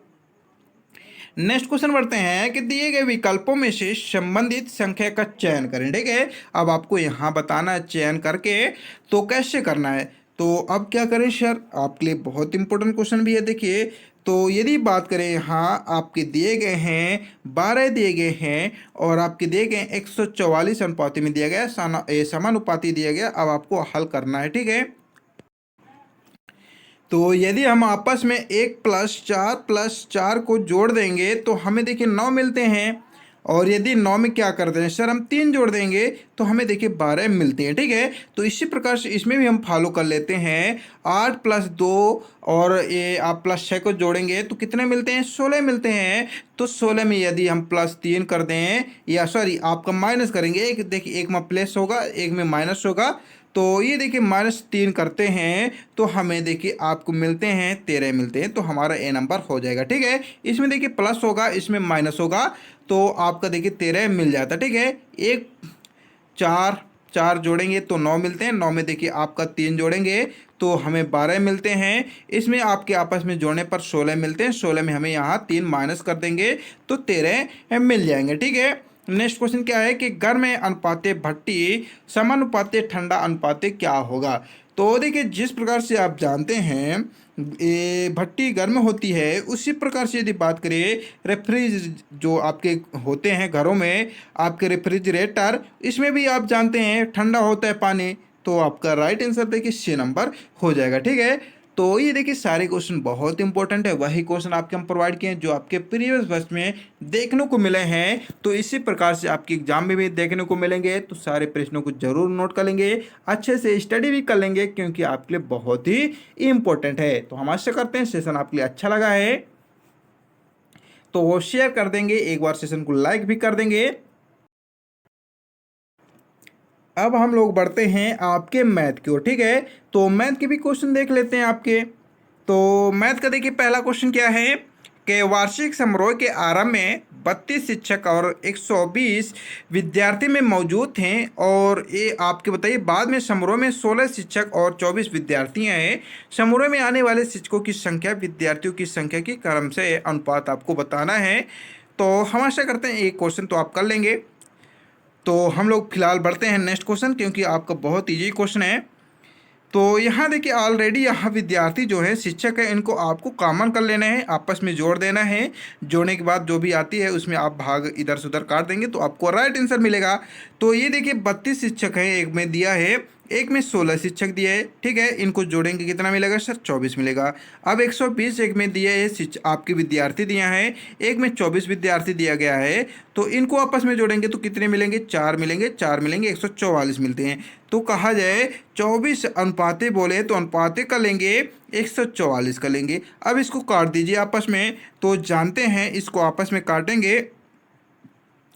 नेक्स्ट क्वेश्चन बढ़ते हैं कि दिए गए विकल्पों में से संबंधित संख्या का चयन करें। ठीक है, अब आपको यहाँ बताना है चयन करके, तो कैसे करना है। तो अब क्या करें सर, आपके लिए बहुत इंपॉर्टेंट क्वेश्चन भी है। देखिए, तो यदि बात करें यहाँ आपके दिए गए हैं 12 दिए गए हैं, और आपके दिए गए 144 अनुपाति में दिया गया, समानुपाती दिया गया। अब आपको हल करना है। ठीक है, तो यदि हम आपस में 1+4+4 को जोड़ देंगे तो हमें देखिए 9 मिलते हैं, और यदि 9 में क्या करते हैं सर, हम 3 जोड़ देंगे तो हमें देखिए 12 मिलते हैं। ठीक है, तो इसी प्रकार से इसमें भी हम फॉलो कर लेते हैं। 8+2 और ये आप +6 को जोड़ेंगे तो कितने मिलते हैं, 16 मिलते हैं। तो 16 में यदि हम +3 कर दें, या सॉरी आपका माइनस करेंगे, एक देखिए एक में प्लस होगा एक में माइनस होगा, तो ये देखिए -3 करते हैं तो हमें देखिए आपको मिलते हैं 13 मिलते हैं। तो हमारा ए नंबर हो जाएगा। ठीक है, इसमें देखिए प्लस होगा इसमें माइनस होगा, तो आपका देखिए 13 मिल जाता है। ठीक है, एक 4 जोड़ेंगे तो 9 मिलते हैं, 9 में देखिए आपका 3 जोड़ेंगे तो हमें 12 मिलते हैं। इसमें आपके आपस में जोड़ने पर 16 मिलते हैं। 16 में हमें यहाँ 3 माइनस कर देंगे तो 13 मिल जाएंगे। ठीक है, नेक्स्ट क्वेश्चन क्या है कि गर्म अनुपाते भट्टी समानुपाते ठंडा अनुपाते क्या होगा। तो देखिए, जिस प्रकार से आप जानते हैं ये भट्टी गर्म होती है, उसी प्रकार से यदि बात करें रेफ्रिज जो आपके होते हैं घरों में, आपके रेफ्रिजरेटर, इसमें भी आप जानते हैं ठंडा होता है पानी। तो आपका राइट आंसर देखिए C नंबर हो जाएगा। ठीक है, तो ये देखिए सारे क्वेश्चन बहुत इंपॉर्टेंट है, वही क्वेश्चन आपके हम प्रोवाइड किए हैं जो आपके प्रीवियस वर्ष में देखने को मिले हैं। तो इसी प्रकार से आपके एग्जाम में भी देखने को मिलेंगे, तो सारे प्रश्नों को जरूर नोट कर लेंगे, अच्छे से स्टडी भी कर लेंगे, क्योंकि आपके लिए बहुत ही इंपॉर्टेंट है। तो हम आशा करते हैं सेशन आपके लिए अच्छा लगा है, तो वो शेयर कर देंगे, एक बार सेशन को लाइक भी कर देंगे। अब हम लोग बढ़ते हैं आपके मैथ की ओर। ठीक है, तो मैथ के भी क्वेश्चन देख लेते हैं आपके। तो मैथ का देखिए पहला क्वेश्चन क्या है कि वार्षिक समारोह के आरंभ में 32 शिक्षक और 120 विद्यार्थी में मौजूद थे, और ये आपके बताइए बाद में समारोह में 16 शिक्षक और 24 विद्यार्थियां हैं। समारोह में आने वाले शिक्षकों की संख्या विद्यार्थियों की संख्या की क्रम से अनुपात आपको बताना है। तो हम आशा करते हैं एक क्वेश्चन तो आप कर लेंगे। तो हम लोग फिलहाल बढ़ते हैं नेक्स्ट क्वेश्चन, क्योंकि आपका बहुत ईजी क्वेश्चन है। तो यहाँ देखिए ऑलरेडी यहाँ विद्यार्थी जो है शिक्षक है, इनको आपको कॉमन कर लेना है, आपस में जोड़ देना है। जोड़ने के बाद जो भी आती है उसमें आप भाग इधर से उधर काट देंगे तो आपको राइट आंसर मिलेगा। तो ये देखिए 32 शिक्षक हैं, एक में दिया है, एक में 16 शिक्षक दिए है। ठीक है, इनको जोड़ेंगे कितना मिलेगा सर, 24 मिलेगा। अब 120 एक में दिए है आपके विद्यार्थी दिया है, एक में 24 विद्यार्थी दिया गया है, तो इनको आपस में जोड़ेंगे तो कितने मिलेंगे, 4 मिलेंगे, 4 मिलेंगे 144 मिलते हैं। तो कहा जाए 24 अनुपाते बोले तो अनुपाते का लेंगे 144 का लेंगे। अब इसको काट दीजिए आपस में, तो जानते हैं इसको आपस में काटेंगे,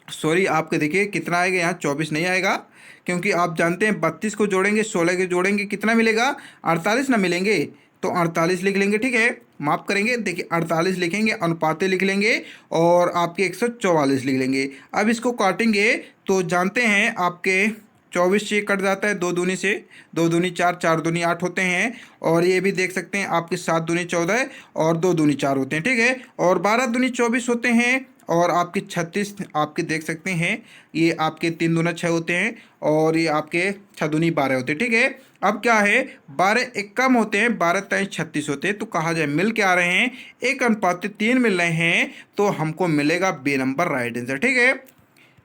सॉरी आपके देखिए कितना आएगा यहाँ 24 नहीं आएगा, क्योंकि आप जानते हैं 32 को जोड़ेंगे 16 के जोड़ेंगे कितना मिलेगा, 48 ना मिलेंगे, तो 48 लिख लेंगे। ठीक है, माफ़ करेंगे, देखिए 48 लिखेंगे, अनुपाते लिख लेंगे और आपके 144 लिख लेंगे। अब इसको काटेंगे तो जानते हैं आपके 24 से कट जाता है, 2 दूनी से, 2 दूनी 4, 4 दूनी 8 होते हैं, और ये भी देख सकते हैं आपके 7 दूनी 14 और 2 दूनी 4 होते हैं। ठीक है, और 12 दूनी 24 होते हैं, और आपके 36 आपके देख सकते हैं, ये आपके 3 दूना 6 होते हैं, और ये आपके 6 दूनी 12 होते हैं। ठीक है, अब क्या है 12 एक कम होते हैं, 12 तय 36 होते हैं, तो कहा जाए मिल के आ रहे हैं 1:3 मिल रहे हैं, तो हमको मिलेगा बी नंबर राइट आंसर। ठीक है,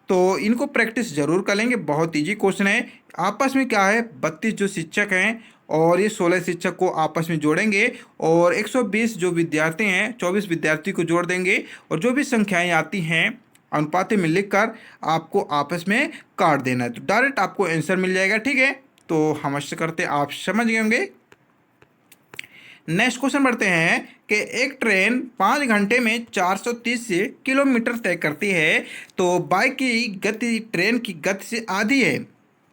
तो इनको प्रैक्टिस जरूर कर लेंगे, बहुत ईजी क्वेश्चन है। आपस में क्या है 32 जो शिक्षक हैं और ये 16 शिक्षक को आपस में जोड़ेंगे, और 120 जो विद्यार्थी हैं 24 विद्यार्थी को जोड़ देंगे, और जो भी संख्याएं आती हैं अनुपात में लिखकर आपको आपस में काट देना है, तो डायरेक्ट आपको आंसर मिल जाएगा। ठीक है, तो हम आशा करते हैं आप समझ गए होंगे। नेक्स्ट क्वेश्चन बढ़ते हैं कि एक ट्रेन 5 घंटे में 430 किलोमीटर तय करती है, तो बाइक की गति ट्रेन की गति से आधी है।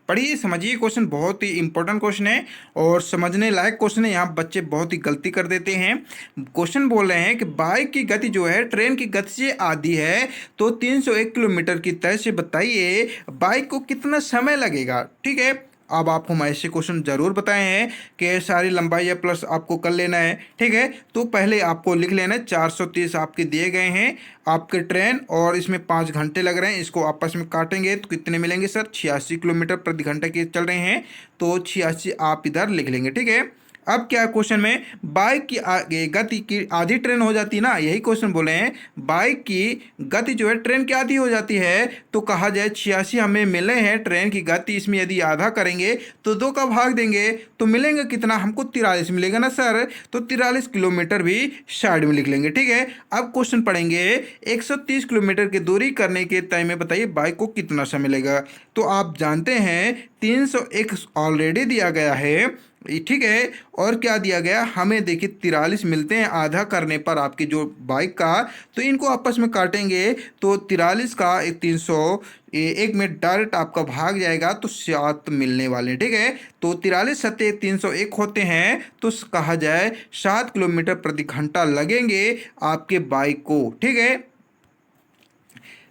पढ़िए समझिए, क्वेश्चन बहुत ही इंपॉर्टेंट क्वेश्चन है और समझने लायक क्वेश्चन है। यहाँ बच्चे बहुत ही गलती कर देते हैं। क्वेश्चन बोल रहे हैं कि बाइक की गति जो है ट्रेन की गति से आधी है, तो 301 किलोमीटर की तय से बताइए बाइक को कितना समय लगेगा। ठीक है, अब आपको हम ऐसे क्वेश्चन जरूर बताए हैं कि सारी लंबाई या प्लस आपको कर लेना है। ठीक है, तो पहले आपको लिख लेना है 430 आपके दिए गए हैं आपके ट्रेन, और इसमें 5 घंटे लग रहे हैं, इसको आपस में काटेंगे तो कितने मिलेंगे सर, 86 किलोमीटर प्रति घंटे के चल रहे हैं, तो 86 आप इधर लिख लेंगे। ठीक है, अब क्या क्वेश्चन में बाइक की गति की आधी ट्रेन हो जाती है ना, यही क्वेश्चन बोले हैं, बाइक की गति जो है ट्रेन की आधी हो जाती है, तो कहा जाए 86 हमें मिले हैं ट्रेन की गति, इसमें यदि आधा करेंगे तो 2 का भाग देंगे तो मिलेंगे कितना, हमको 43 मिलेगा ना सर, तो 43 किलोमीटर भी साइड में लिख लेंगे। ठीक है, अब क्वेश्चन पढ़ेंगे 130 किलोमीटर की दूरी करने के तय में बताइए बाइक को कितना समय लगेगा। तो आप जानते हैं 301 ऑलरेडी दिया गया है। ठीक है, और क्या दिया गया हमें देखिए 43 मिलते हैं आधा करने पर आपकी जो बाइक का, तो इनको आपस में काटेंगे तो 43 का 301 में डायरेक्ट आपका भाग जाएगा, तो 7 मिलने वाले हैं। ठीक है, तो 43 सत्ते 301 होते हैं, तो कहा जाए 7 किलोमीटर प्रति घंटा लगेंगे आपके बाइक को। ठीक है,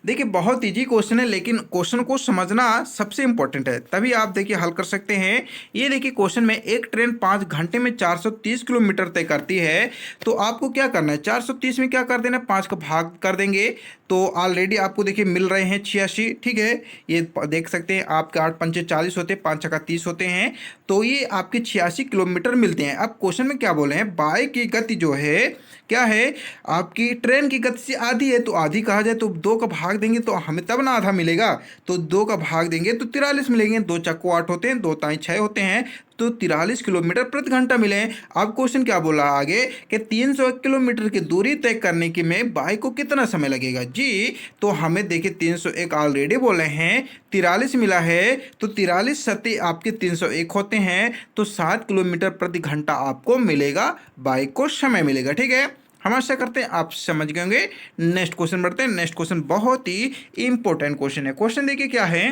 देखिए बहुत इजी क्वेश्चन है, लेकिन क्वेश्चन को समझना सबसे इंपॉर्टेंट है, तभी आप देखिए हल कर सकते हैं। ये देखिए क्वेश्चन में एक ट्रेन 5 घंटे में 430 किलोमीटर तय करती है, तो आपको क्या करना है, 430 में क्या कर देना है, 5 का भाग कर देंगे तो ऑलरेडी आपको देखिए मिल रहे हैं 86। ठीक है, ये देख सकते हैं आपके 8 पंचे 40 होते हैं, 5 छक्का 30 होते हैं, तो ये आपके 86 किलोमीटर मिलते हैं। अब क्वेश्चन में क्या बोले हैं, बाइक की गति जो है क्या है, आपकी ट्रेन की गति से आधी है, तो आधी कहा जाए तो 2 का भाग देंगे तो हमें तब ना आधा मिलेगा, तो 2 का भाग देंगे तो 43 मिलेंगे। 2 चक्को 8 होते हैं, 2 ताई 6 होते हैं, तो 43 किलोमीटर प्रति घंटा मिले। अब क्वेश्चन क्या बोला आगे कि 301 किलोमीटर की दूरी तय करने के में बाइक को कितना समय लगेगा जी। तो हमें देखिए 301 ऑलरेडी बोले हैं, 43 मिला है, तो 43 सत्ते आपके 301 होते हैं, तो 7 किलोमीटर प्रति घंटा आपको मिलेगा, बाइक को समय मिलेगा। ठीक है, हम आशा करते हैं आप समझ गए होंगे। नेक्स्ट क्वेश्चन बढ़ते हैं। नेक्स्ट क्वेश्चन बहुत ही इंपॉर्टेंट क्वेश्चन है। क्वेश्चन देखिए क्या है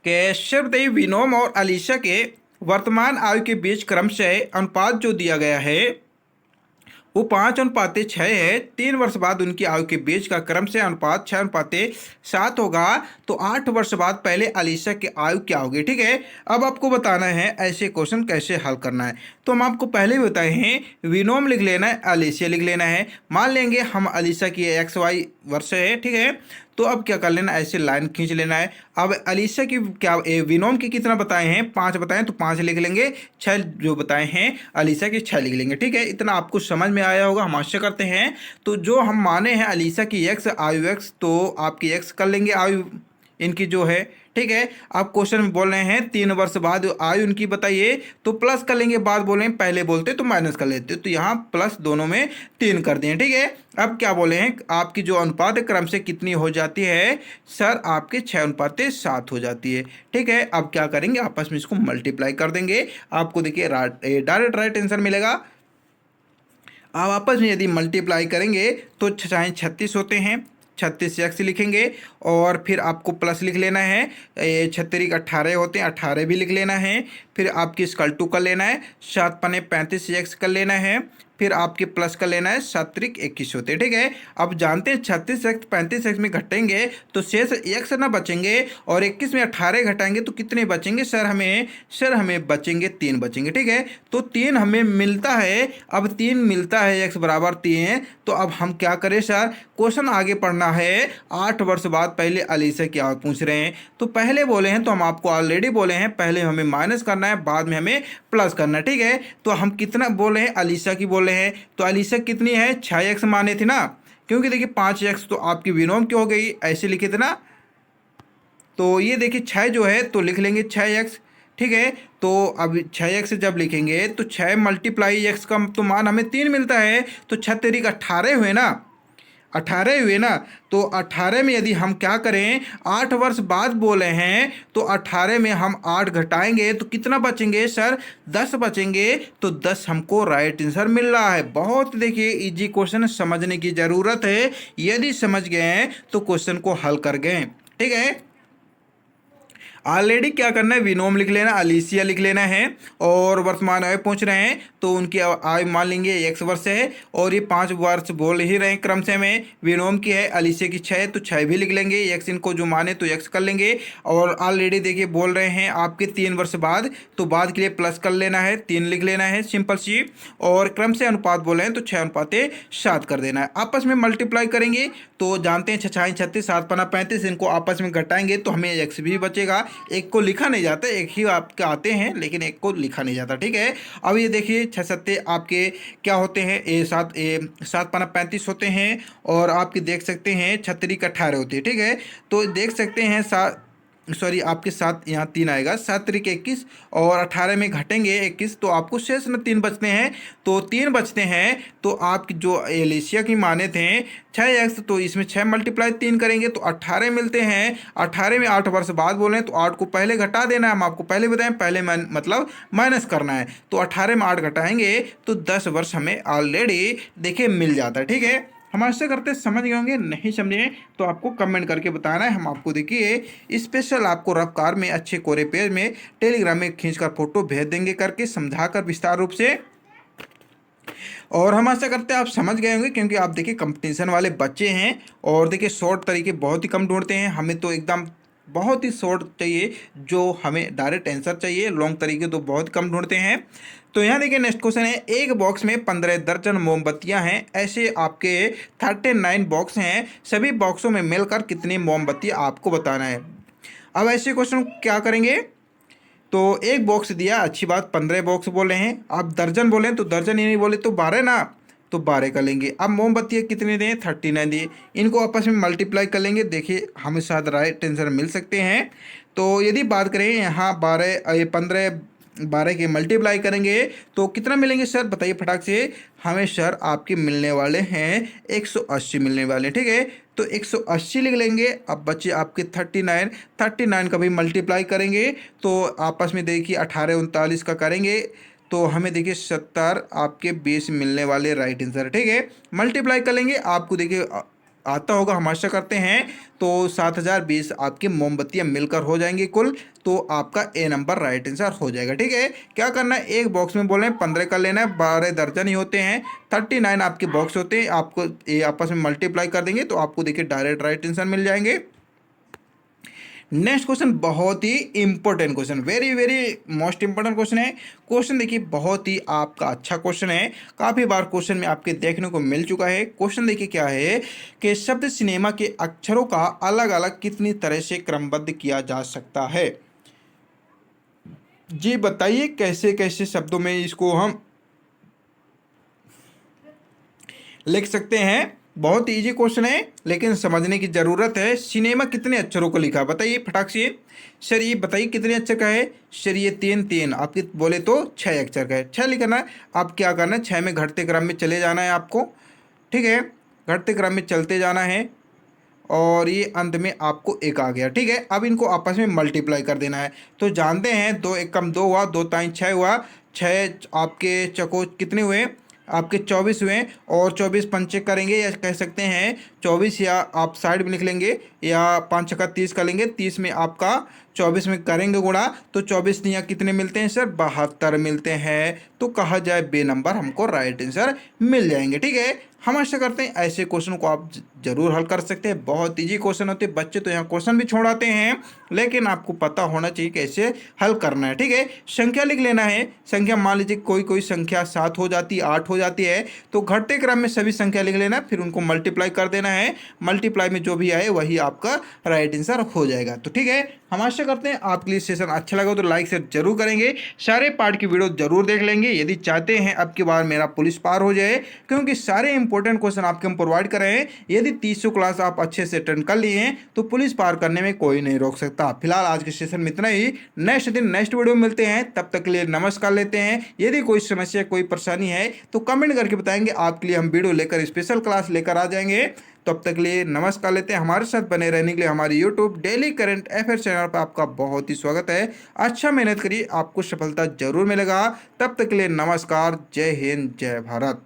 कि श्रद्धेय विनोम और अलीशा के वर्तमान आयु के बीच क्रमशः अनुपात जो दिया गया है वो 5:6 है। 3 वर्ष बाद उनकी आयु के बीच का क्रमशः अनुपात 6:7 होगा, तो 8 वर्ष बाद पहले अलीशा की आयु क्या होगी। ठीक है, अब आपको बताना है ऐसे क्वेश्चन कैसे हल करना है। तो हम आपको पहले भी बताए हैं, विनोम लिख लेना है, अलीशा लिख लेना है। मान लेंगे हम अलीशा की XY वर्ष है, ठीक है, तो अब क्या कर लेना, ऐसे लाइन खींच लेना है। अब अलीशा की क्या, विनोम की कितना बताए हैं, 5 बताएं तो 5 लिख लेंगे, 6 जो बताए हैं अलीशा की 6 लिख लेंगे। ठीक है, इतना आपको समझ में आया होगा, हम आशा करते हैं। तो जो हम माने हैं अलीशा की x आयु x, तो आपकी x कर लेंगे आयु इनकी जो है। ठीक है, आप क्वेश्चन में बोल रहे हैं 3 वर्ष बाद आयु उनकी बताइए, तो प्लस कर लेंगे, बाद बोले हैं पहले बोलते तो माइनस कर लेते, तो यहाँ प्लस दोनों में 3 कर दिए। ठीक है, अब क्या बोले हैं, आपकी जो अनुपात क्रम से कितनी हो जाती है सर, आपके 6:7 हो जाती है। ठीक है, अब क्या करेंगे, आपस में इसको मल्टीप्लाई कर देंगे, आपको देखिए डायरेक्ट राइट आंसर मिलेगा। अब आपस में यदि मल्टीप्लाई करेंगे तो 6 36 होते हैं, 36 x लिखेंगे और फिर आपको प्लस लिख लेना है। 36 18 होते हैं, 18 भी लिख लेना है। फिर आपकी स्क्वायर टू कर लेना है, 7 पने 35 x कर लेना है, फिर आपके प्लस का लेना है, 7 त्रिक 21 होते हैं। ठीक है, अब जानते हैं 36 x 35 x में घटेंगे तो शेष x ना बचेंगे, और 21 में 18 घटाएंगे तो कितने बचेंगे सर, हमें बचेंगे 3 बचेंगे। ठीक है, तो 3 हमें मिलता है। अब 3 मिलता है, x बराबर 3, तो अब हम क्या करें सर, क्वेश्चन आगे पढ़ना है। 8 वर्ष बाद पहले अलीशा की आयु पूछ रहे हैं, तो पहले बोले हैं तो हम आपको ऑलरेडी बोले हैं, पहले हमें माइनस करना है, बाद में हमें प्लस करना है। ठीक है, तो हम कितना बोले हैं, अलीशा की बोले हैं, तो अलीशा कितनी है, 6x माने थे ना, क्योंकि देखिए 5x तो आपकी विनोम की हो गई, ऐसे लिखे थे ना, तो ये देखिए 6 जो है तो लिख लेंगे 6x। ठीक है, तो अब 6x जब लिखेंगे तो 6 मल्टीप्लाई x का तो मान हमें 3 मिलता है, तो 6 तेरी 18 हुए ना, 18 हुए ना, तो 18 में यदि हम क्या करें, 8 वर्ष बाद बोले हैं, तो 18 में हम 8 घटाएंगे तो कितना बचेंगे सर, 10 बचेंगे, तो 10 हमको राइट आंसर मिल रहा है। बहुत देखिए इजी क्वेश्चन, समझने की ज़रूरत है, यदि समझ गए तो क्वेश्चन को हल कर गए। ठीक है, ऑलरेडी क्या करना है, विनोम लिख लेना, अलीसिया लिख लेना है, और वर्तमान आयु पूछ रहे हैं तो उनकी आयु मान लेंगे x वर्ष है, और ये 5 वर्ष बोल ही रहे हैं क्रम से में, विनोम की है अलीसिया की 6 तो 6 भी लिख लेंगे, x इनको जो माने तो x कर लेंगे, और ऑलरेडी देखिए बोल रहे हैं आपके 3 वर्ष बाद, तो बाद के लिए प्लस कर लेना है, 3 लिख लेना है सिंपल सी, और क्रम से अनुपात बोले हैं तो 6:7 कर देना है। आपस में मल्टीप्लाई करेंगे तो जानते हैं 6 36 7 पना 35, इनको आपस में घटाएंगे तो हमें x भी बचेगा। एक को लिखा नहीं जाता, एक ही आपके आते हैं, लेकिन एक को लिखा नहीं जाता। ठीक है, अब ये देखिए 6 सत्ते आपके क्या होते हैं, 7 पना 35 होते हैं, और आपके देख सकते हैं 6 त्रिक 18 होती है। ठीक है, तो देख सकते हैं आपके 7 यहाँ 3 आएगा, 7 त्रिक 21, और 18 में घटेंगे 21, तो आपको शेष में 3 बचते हैं, तो 3 बचते हैं, तो आपकी जो एलिशिया की माने थे 6x, तो इसमें 6 मल्टीप्लाई 3 करेंगे तो 18 मिलते हैं। 18 में 8 वर्ष बाद बोले तो 8 को पहले घटा देना है, हम आपको पहले बताएं, पहले मतलब माइनस करना है, तो 18 में 8 घटाएंगे तो 10 वर्ष हमें ऑलरेडी देखिए मिल जाता है। ठीक है, हम ऐसे करते समझ गए होंगे, नहीं समझे तो आपको कमेंट करके बताना है, हम आपको देखिए स्पेशल आपको रफ्तार में अच्छे कोरे पेज में टेलीग्राम में खींचकर फोटो भेज देंगे करके समझाकर विस्तार रूप से। और हम आशा करते हैं आप समझ गए होंगे, क्योंकि आप देखिए कंपटीशन वाले बच्चे हैं और देखिए शॉर्ट तरीके बहुत ही कम ढूंढते हैं, हमें तो एकदम बहुत ही शॉर्ट चाहिए, जो हमें डायरेक्ट आंसर चाहिए, लॉन्ग तरीके तो बहुत कम ढूंढते हैं। तो यहाँ देखिए नेक्स्ट क्वेश्चन है, एक बॉक्स में 15 दर्जन मोमबत्तियां हैं, ऐसे आपके 39 बॉक्स हैं, सभी बॉक्सों में मिलकर कितनी मोमबत्ती आपको बताना है। अब ऐसे क्वेश्चन क्या करेंगे, तो एक बॉक्स दिया, अच्छी बात, 15 बॉक्स बोले हैं, आप दर्जन बोले तो दर्जन ही नहीं बोले तो 12 ना, तो 12 का लेंगे। अब मोमबत्तियाँ कितने दिए, 39 दिए, इनको आपस में मल्टीप्लाई कर लेंगे, देखिए हमें शायद राइट आंसर मिल सकते हैं। तो यदि बात करें यहाँ 12 के मल्टीप्लाई करेंगे तो कितना मिलेंगे सर, बताइए फटाक से। हमें सर आपके मिलने वाले हैं 180 मिलने वाले, ठीक है, तो 180 लिख लेंगे। अब बच्चे आपके 39 का भी मल्टीप्लाई करेंगे तो आपस में देखिए 18 39 का करेंगे तो हमें देखिए 70 आपके 20 मिलने वाले, राइट आंसर, ठीक है। मल्टीप्लाई कर लेंगे, आपको देखिए आता होगा, हम आशा करते हैं। तो 7020 आपकी मोमबत्तियां मिलकर हो जाएंगी कुल, तो आपका ए नंबर राइट आंसर हो जाएगा, ठीक है। क्या करना है, एक बॉक्स में बोले 15 कर लेना है, 12 दर्जन ही होते हैं, 39 आपके बॉक्स होते हैं, आपको ये आपस में मल्टीप्लाई कर देंगे तो आपको देखिए डायरेक्ट राइट आंसर मिल जाएंगे। नेक्स्ट क्वेश्चन बहुत ही important question, very very most important question है। क्वेश्चन देखिए बहुत ही आपका अच्छा क्वेश्चन है, काफ़ी बार क्वेश्चन में आपके देखने को मिल चुका है। क्वेश्चन देखिए क्या है कि शब्द सिनेमा के अक्षरों का अलग अलग कितनी तरह से क्रमबद्ध किया जा सकता है। जी बताइए कैसे कैसे शब्दों में इसको हम लिख सकते हैं। बहुत इजी क्वेश्चन है लेकिन समझने की ज़रूरत है। सिनेमा कितने अक्षरों को लिखा, बताइए फटाक से। सर ये बताइए कितने अक्षर का है, सर ये 3 आपके बोले तो 6 अक्षर का है, 6 लिखना है। आप क्या करना है, 6 में घटते क्रम में चले जाना है आपको, ठीक है, घटते क्रम में चलते जाना है और ये अंत में आपको 1 आ गया, ठीक है। अब इनको आपस में मल्टीप्लाई कर देना है। तो जानते हैं 2 1 कम 2 हुआ, 2 3 6 हुआ, 6 आपके चको कितने हुए, आपके 24 हुए, और 24 पंचे करेंगे, या कह सकते हैं 24, या आप साइड में लिख लेंगे, या 5 छक्का 30 कर लेंगे, 30 में आपका 24 में करेंगे गुणा, तो 24 यहाँ कितने मिलते हैं सर, 72 मिलते हैं। तो कहा जाए बे नंबर हमको राइट आंसर मिल जाएंगे, ठीक है। हम आशा करते हैं ऐसे क्वेश्चन को आप जरूर हल कर सकते हैं, बहुत इजी क्वेश्चन होते हैं, बच्चे तो यहाँ क्वेश्चन भी छोड़ाते हैं, लेकिन आपको पता होना चाहिए कैसे हल करना है, ठीक है। संख्या लिख लेना है, संख्या मान लीजिए कोई कोई संख्या 7 हो जाती है, 8 हो जाती है, तो घटते क्रम में सभी संख्या लिख लेना, फिर उनको मल्टीप्लाई कर देना है, मल्टीप्लाई में जो भी आए वही आपका राइट आंसर हो जाएगा। तो ठीक है, हम आशा करते हैं आपके लिए सेशन अच्छा लगा तो लाइक शेयर जरूर करेंगे, सारे पार्ट की वीडियो जरूर देख लेंगे यदि चाहते हैं अब की बार मेरा पुलिस पार हो जाए, क्योंकि सारे इंपॉर्टेंट क्वेश्चन आपके हम प्रोवाइड कर रहे हैं। यदि 300 क्लास आप अच्छे से अटेंड कर लिए हैं तो पुलिस पार करने में कोई नहीं रोक सकता। फिलहाल आज के सेशन में इतना ही, नेक्स्ट दिन नेक्स्ट वीडियो में मिलते हैं, तब तक के लिए नमस्कार लेते हैं। यदि कोई समस्या कोई परेशानी है तो कमेंट करके बताएंगे, आपके लिए हम वीडियो लेकर स्पेशल क्लास लेकर आ जाएंगे। तब तक के लिए नमस्कार लेते हैं। हमारे साथ बने रहने के लिए हमारे YouTube daily current affair channel पर आपका बहुत ही स्वागत है। अच्छा मेहनत करिए, आपको सफलता जरूर मिलेगा। तब तक के लिए नमस्कार, जय हिंद, जय भारत।